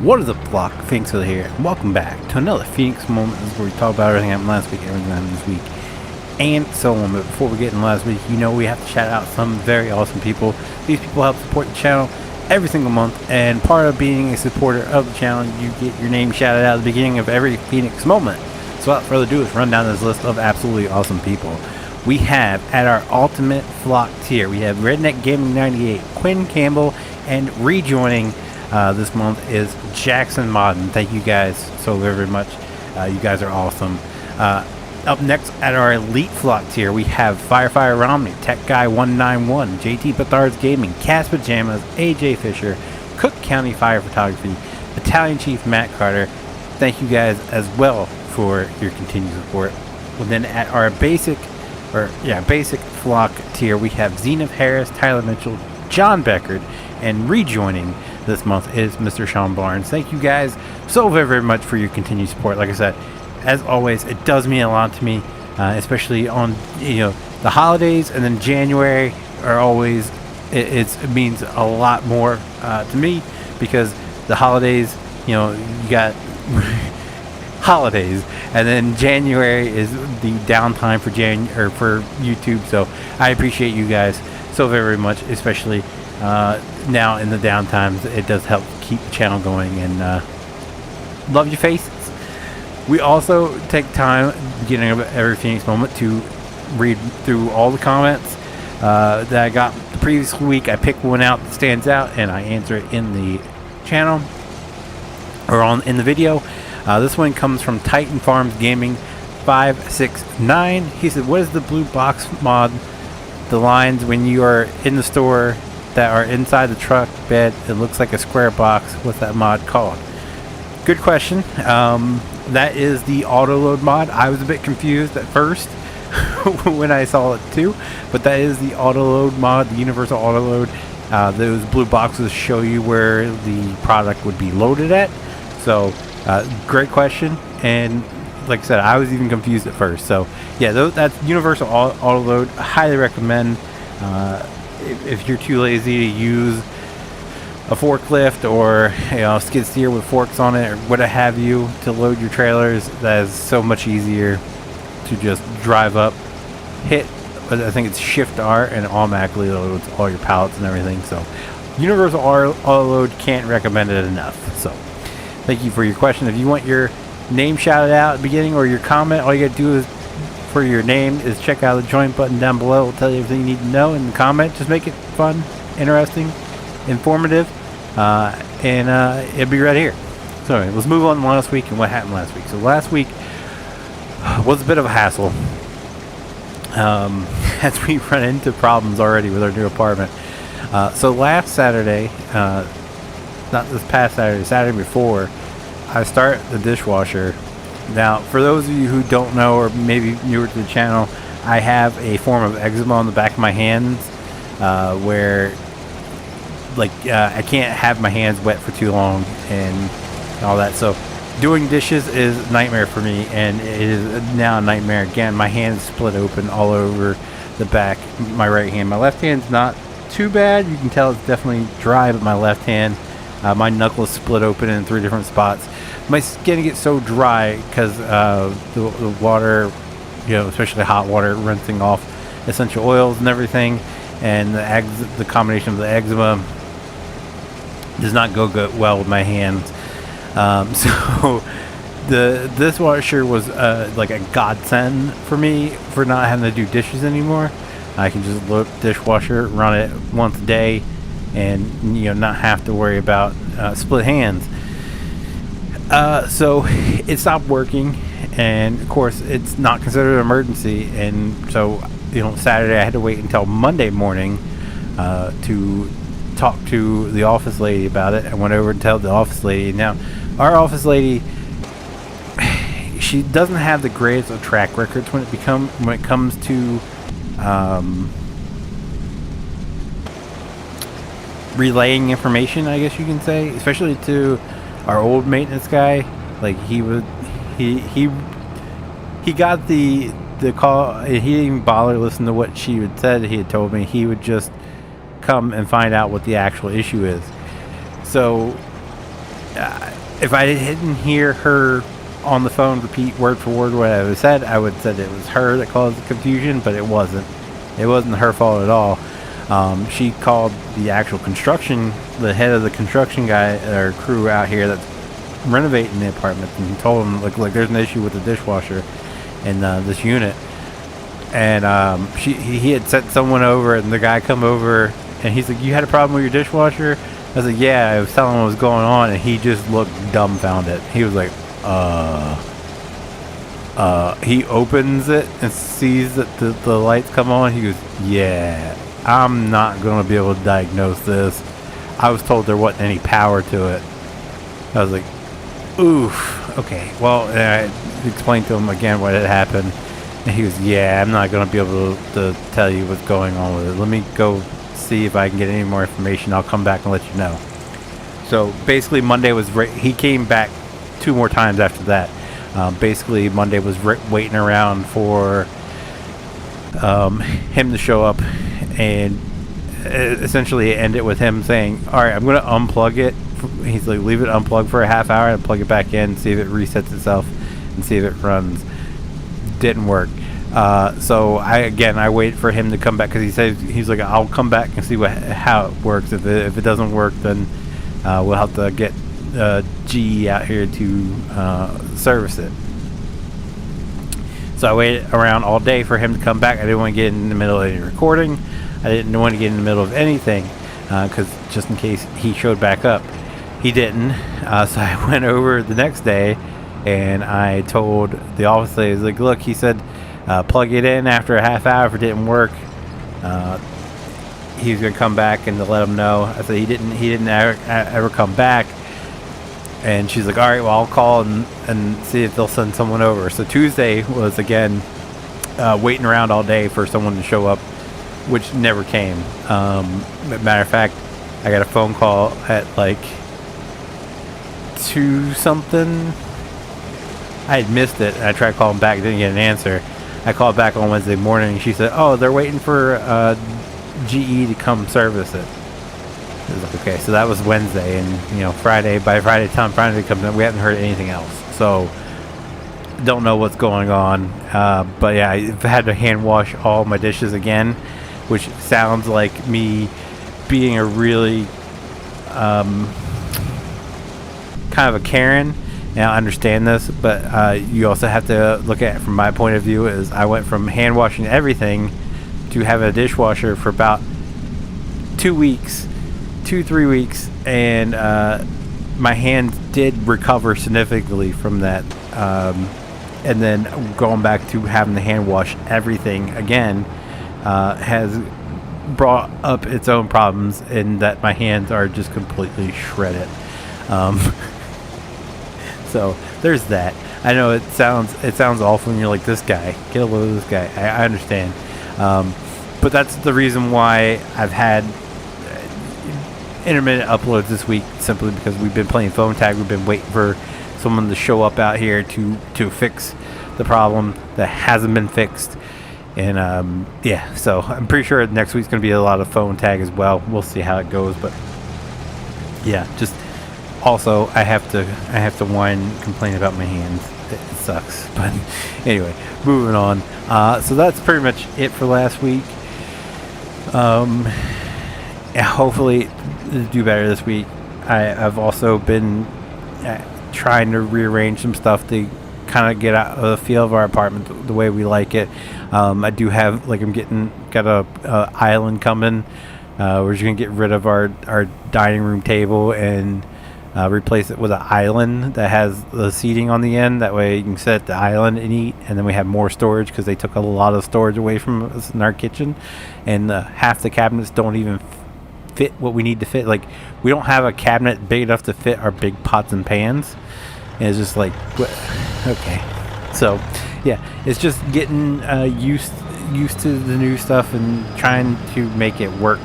What is up, Flock? Feenix here, and welcome back to another Feenix moment. This is where we talk about everything that happened last week, everything that happened this week, and so on. But before we get into last week, you know we have to shout out some very awesome people. These people help support the channel every single month, and part of being a supporter of the channel, you get your name shouted out at the beginning of every Feenix moment. So without further ado, let's run down this list of absolutely awesome people. We have, at our ultimate Flock tier, we have Redneck Gaming 98, Quinn Campbell, and rejoining this month is Jackson Modden. Thank you guys so very much. You guys are awesome. Up next at our elite Flock tier, we have Firefire Romney, Tech Guy 191, JT Pethards Gaming, Cass Pajamas, AJ Fisher, Cook County Fire Photography, Battalion Chief Matt Carter. Thank you guys as well for your continued support. Well, then at our basic Flock tier, we have Zenith Harris, Tyler Mitchell, John Beckard, and rejoining this month is Mr. Sean Barnes. Thank you guys so very much for your continued support. Like I said, as always, it does mean a lot to me, especially on the holidays, and then January are always it means a lot more to me, because the holidays, you got holidays, and then January is the downtime for for YouTube. So I appreciate you guys so very much, especially now in the downtimes. It does help keep the channel going, and love your faces. We also take time beginning of every Feenix moment to read through all the comments that I got the previous week. I pick one out that stands out and I answer it in the channel or in the video. This one comes from Titan Farms Gaming 569. He said, what is the blue box mod? The lines when you are in the store that are inside the truck bed, it looks like a square box. What's that mod called? Good question. That is the auto load mod. I was a bit confused at first when I saw it too, but that is the auto load mod, the universal auto load. Those blue boxes show you where the product would be loaded at. So great question, and like I said, I was even confused at first. So yeah, that's universal auto load. I highly recommend if you're too lazy to use a forklift or skid steer with forks on it or what have you to load your trailers. That is so much easier to just drive up, hit, I think it's Shift R, and it automatically loads all your pallets and everything. So universal auto load, can't recommend it enough. So thank you for your question. If you want your name shouted out at the beginning or your comment, all you gotta do is for your name is check out the join button down below. It'll tell you everything you need to know in the comment. Just make it fun, interesting, informative, and it'll be right here. So anyway, let's move on to last week and what happened last week. So last week was a bit of a hassle, as we run into problems already with our new apartment. So last Saturday, not this past Saturday, Saturday before, I start the dishwasher. Now, for those of you who don't know, or maybe newer to the channel, I have a form of eczema on the back of my hands, where I can't have my hands wet for too long and all that. So doing dishes is a nightmare for me, and it is now a nightmare again. My hands split open all over the back, my right hand. My left hand's not too bad. You can tell it's definitely dry, but my left hand, my knuckles split open in 3 different spots. My skin gets so dry because the water, especially hot water, rinsing off essential oils and everything, and the combination of the eczema does not go well with my hands. So the dishwasher was like a godsend for me for not having to do dishes anymore. I can just load the dishwasher, run it once a day, and not have to worry about split hands. So it stopped working, and of course it's not considered an emergency, and so Saturday I had to wait until Monday morning to talk to the office lady about it. I went over and told the office lady. Now our office lady, she doesn't have the greatest of track records when it comes to relaying information, I guess you can say, especially to our old maintenance guy. Like he got the call. He didn't even bother to listen to what she had said. He had told me he would just come and find out what the actual issue is. So if I didn't hear her on the phone repeat word for word what I said, I would said it was her that caused the confusion, but it wasn't. It wasn't her fault at all. She called the actual construction, the head of the construction guy or crew out here that's renovating the apartment, and told him like there's an issue with the dishwasher in this unit. And he had sent someone over, and the guy come over, and he's like, "You had a problem with your dishwasher?" I was like, "Yeah." I was telling him what was going on, and he just looked dumbfounded. He was like, he opens it and sees that the lights come on. He goes, "Yeah, I'm not going to be able to diagnose this. I was told there wasn't any power to it." I was like, "Oof, okay." Well, I explained to him again what had happened. And he goes, "Yeah, I'm not going to be able to tell you what's going on with it. Let me go see if I can get any more information. I'll come back and let you know." So basically Monday was he came back 2 more times after that. Basically Monday was waiting around for him to show up, and essentially it ended with him saying, "All right, I'm going to unplug it." He's like, "Leave it unplugged for a half hour and plug it back in, see if it resets itself and see if it runs." Didn't work. So I waited for him to come back, because he said he's like, "I'll come back and see how it works. If it doesn't work, then we'll have to get GE out here to service it." So I waited around all day for him to come back. I didn't want to get in the middle of any recording. I didn't want to get in the middle of anything, because just in case he showed back up. He didn't. So I went over the next day, and I told the office lady, like, "Look," he said, "plug it in after a half hour. If it didn't work, he was gonna come back and to let him know." I said he didn't ever come back. And she's like, "All right, well, I'll call and see if they'll send someone over." So Tuesday was again waiting around all day for someone to show up, which never came. Matter of fact, I got a phone call at like 2 something. I had missed it, and I tried calling back, didn't get an answer. I called back on Wednesday morning, and she said, "Oh, they're waiting for GE to come service it." I was like, okay, so that was Wednesday, and by Friday time Friday comes in, we haven't heard anything else. So don't know what's going on. But yeah, I've had to hand wash all my dishes again, which sounds like me being a really kind of a Karen. Now I understand this, but you also have to look at it from my point of view. Is I went from hand washing everything to having a dishwasher for about 3 weeks, and my hands did recover significantly from that. And then going back to having to hand wash everything again has brought up its own problems, in that my hands are just completely shredded. So there's that. I know it sounds awful, and you're like, "This guy, get a load of this guy." I understand, but that's the reason why I've had intermittent uploads this week, simply because we've been playing phone tag. We've been waiting for someone to show up out here to fix the problem that hasn't been fixed. And yeah, so I'm pretty sure next week's going to be a lot of phone tag as well. We'll see how it goes, but yeah, just also I have to whine and complain about my hands. It sucks, but anyway, moving on. So that's pretty much it for last week. Hopefully do better this week. I've also been trying to rearrange some stuff to kind of get out of the feel of our apartment the way we like it. I do have, like, got a island coming. We're just gonna get rid of our dining room table and replace it with an island that has the seating on the end. That way you can sit at the island and eat, and then we have more storage, because they took a lot of storage away from us in our kitchen, and half the cabinets don't even fit what we need to fit. Like, we don't have a cabinet big enough to fit our big pots and pans, and it's just like, okay. So yeah, it's just getting used to the new stuff and trying to make it work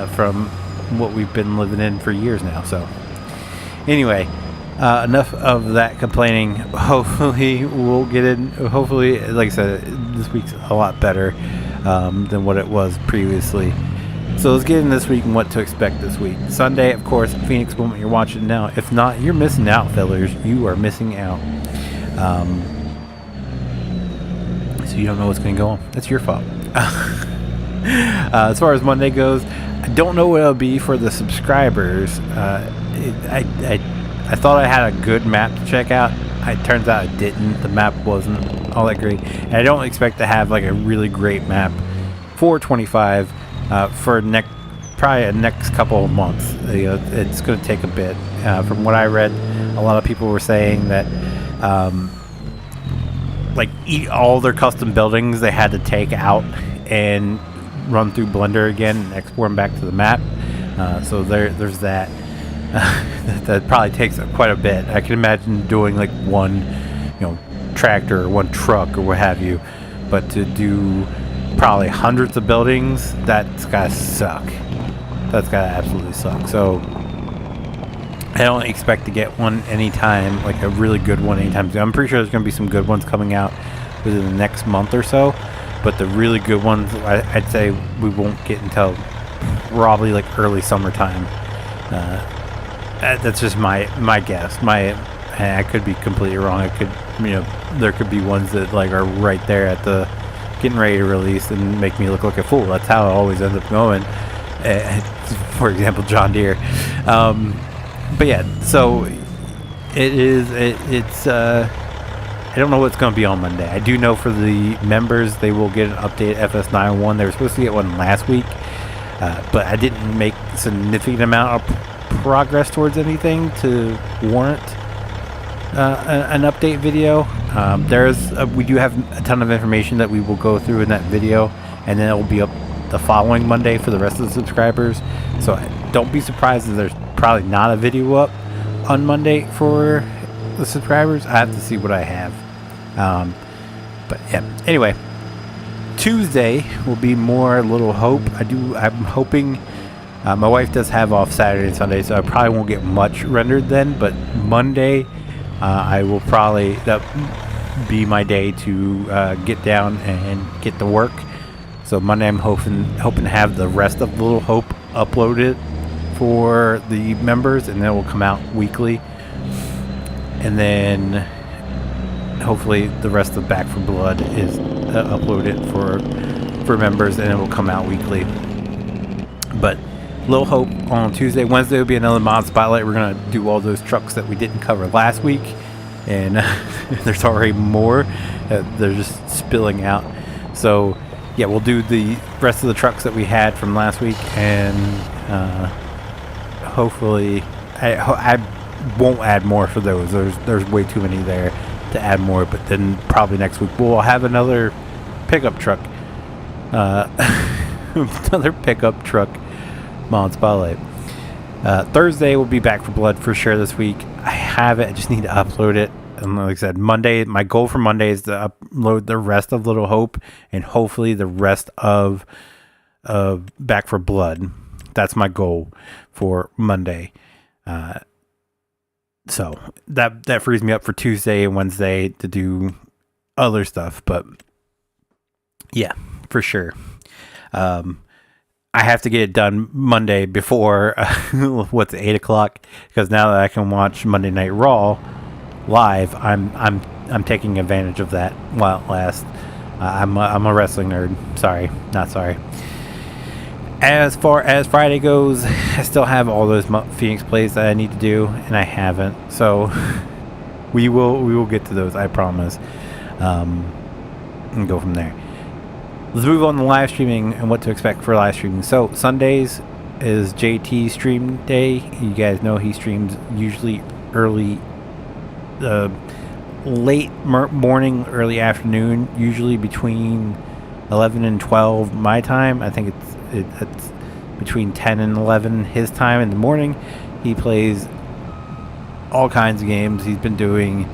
from what we've been living in for years now. So anyway, enough of that complaining. Hopefully we'll get in. Hopefully, like I said, this week's a lot better than what it was previously. So let's get in this week and what to expect this week. Sunday, of course, Feenix moment you're watching now. If not, you're missing out, fellers. You are missing out. So you don't know what's going to go on. That's your fault. As far as Monday goes, I don't know what it'll be for the subscribers. I thought I had a good map to check out. It turns out I didn't. The map wasn't all that great. And I don't expect to have like a really great map for 25 for probably the next couple of months. It's going to take a bit. From what I read, a lot of people were saying that all their custom buildings they had to take out and run through Blender again and export them back to the map. So there's that. That probably takes quite a bit. I can imagine doing like one, tractor or one truck or what have you, but to do probably hundreds of buildings, that's gotta suck. That's gotta absolutely suck. So I don't expect to get one anytime, like a really good one anytime soon. I'm pretty sure there's gonna be some good ones coming out within the next month or so, but the really good ones, I'd say we won't get until probably like early summertime. That's just my guess. I could be completely wrong. I could, there could be ones that like are right there at the getting ready to release and make me look like a fool. That's how it always ends up going. For example, John Deere. But yeah, so it's I don't know what's going to be on Monday. I do know for the members, they will get an update FS91. They were supposed to get one last week, but I didn't make a significant amount of progress towards anything to warrant an update video. We do have a ton of information that we will go through in that video, and then it will be up the following Monday for the rest of the subscribers. So don't be surprised if there's probably not a video up on Monday for the subscribers. I have to see what I have. But yeah, anyway, Tuesday will be more Little Hope. I'm hoping. My wife does have off Saturday and Sunday, so I probably won't get much rendered then. But Monday, I will probably be my day to get down and get to work. So Monday, I'm hoping to have the rest of Little Hope uploaded for the members, and then it will come out weekly. And then hopefully the rest of Back for Blood is uploaded for members, and it will come out weekly. But Little Hope on Tuesday. Wednesday will be another mod spotlight. We're going to do all those trucks that we didn't cover last week, and there's already more. They're just spilling out. So yeah, we'll do the rest of the trucks that we had from last week, and hopefully I won't add more for those. There's way too many there to add more, but then probably next week we'll have another pickup truck. Another pickup truck mod spotlight. Thursday will be Back for Blood for sure this week. I have it. I just need to upload it. And like I said, Monday, my goal for Monday is to upload the rest of Little Hope and hopefully the rest of Back for Blood. That's my goal for Monday. So that frees me up for Tuesday and Wednesday to do other stuff. But yeah, for sure. I have to get it done Monday before 8 o'clock, because now that I can watch Monday Night Raw live, I'm taking advantage of that while it lasts. I'm a wrestling nerd. Sorry, not sorry. As far as Friday goes, I still have all those Feenix plays that I need to do, and I haven't. So we will get to those, I promise. And go from there. Let's move on to live streaming and what to expect for live streaming. So Sundays is JT stream day. You guys know he streams usually early, late morning, early afternoon, usually between 11 and 12 my time. I think it's between 10 and 11 his time in the morning. He plays all kinds of games. He's been doing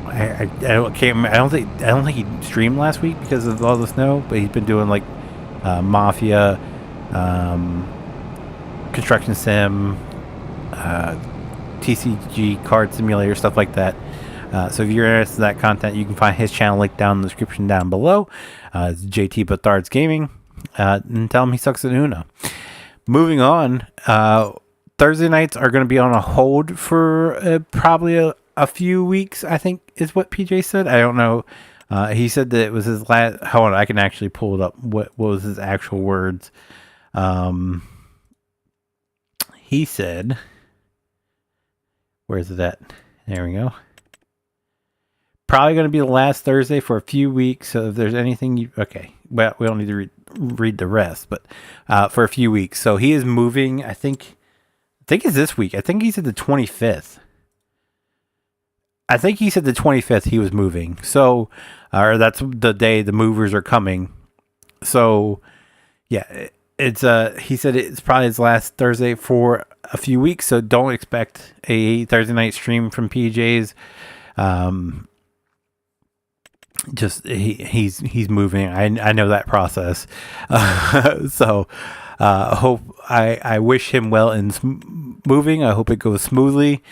I don't think he streamed last week because of all the snow, but he's been doing like Mafia, Construction Sim, TCG Card Simulator, stuff like that. So if you're interested in that content, you can find his channel linked down in the description down below. It's JT Buthards Gaming. and tell him he sucks at Uno. Moving on, Thursday nights are going to be on a hold for probably a few weeks, I think is what PJ said. I don't know. He said that it was his last. Hold on, I can actually pull it up. What was his actual words? He said, where's it at? There we go. Probably going to be the last Thursday for a few weeks. So if there's anything you, okay, well, we don't need to read the rest, but for a few weeks. So he is moving. I think it's this week. I think he said the 25th. I think he said the 25th he was moving. So, or that's the day the movers are coming. So, yeah, it's he said it's probably his last Thursday for a few weeks. So don't expect a Thursday night stream from PJs. Just he's moving. I know that process. So hope I wish him well in moving. I hope it goes smoothly.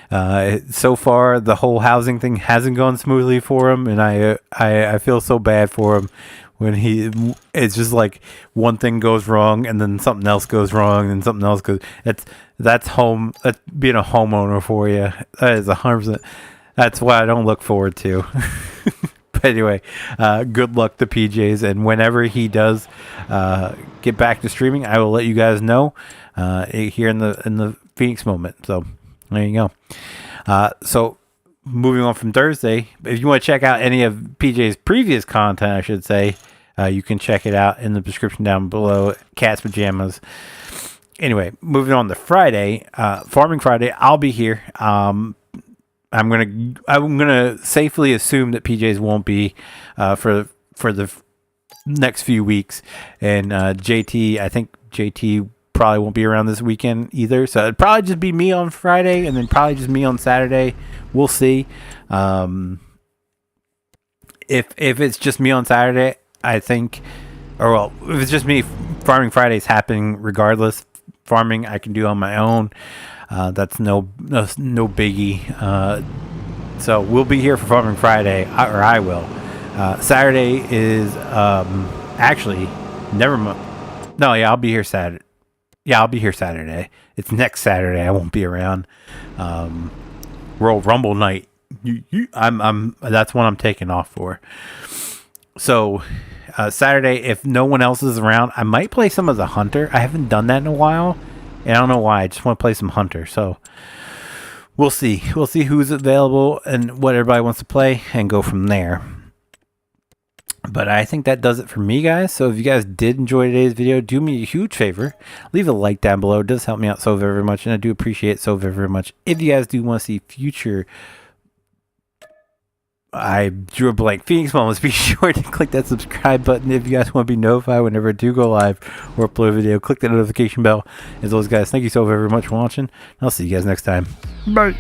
So far the whole housing thing hasn't gone smoothly for him, and I feel so bad for him when it's just like one thing goes wrong and then something else goes wrong and something else goes. That's being a homeowner for you. That is 100%. That's what I don't look forward to. But anyway, good luck to PJs, and whenever he does get back to streaming, I will let you guys know here in the Feenix moment. So there you go. So moving on from Thursday, if you want to check out any of PJ's previous content, I should say, you can check it out in the description down below. Cat's Pajamas. Anyway, moving on to Friday, Farming Friday. I'll be here. I'm gonna safely assume that PJs won't be for the next few weeks, and JT. I think JT probably won't be around this weekend either. So it'd probably just be me on Friday, and then probably just me on Saturday. We'll see. If it's just me on Saturday, I think, or well, if it's just me, Farming Friday's happening regardless. Farming I can do on my own. That's no biggie. So we'll be here for Farming Friday, or I will. Saturday is actually never mind. No, yeah, I'll be here Saturday. Yeah, I'll be here Saturday. It's next Saturday. I won't be around. World Rumble night. I'm that's what I'm taking off for. So Saturday, if no one else is around, I might play some of the Hunter. I haven't done that in a while, and I don't know why. I just want to play some Hunter. So we'll see. We'll see who's available and what everybody wants to play, and go from there. But I think that does it for me, guys. So if you guys did enjoy today's video, do me a huge favor. Leave a like down below. It does help me out so very much, and I do appreciate it so very much. If you guys do want to see future... I drew a blank Feenix moments. Be sure to click that subscribe button if you guys want to be notified whenever I do go live or upload a video. Click the notification bell. As always, guys, thank you so very much for watching. I'll see you guys next time. Bye.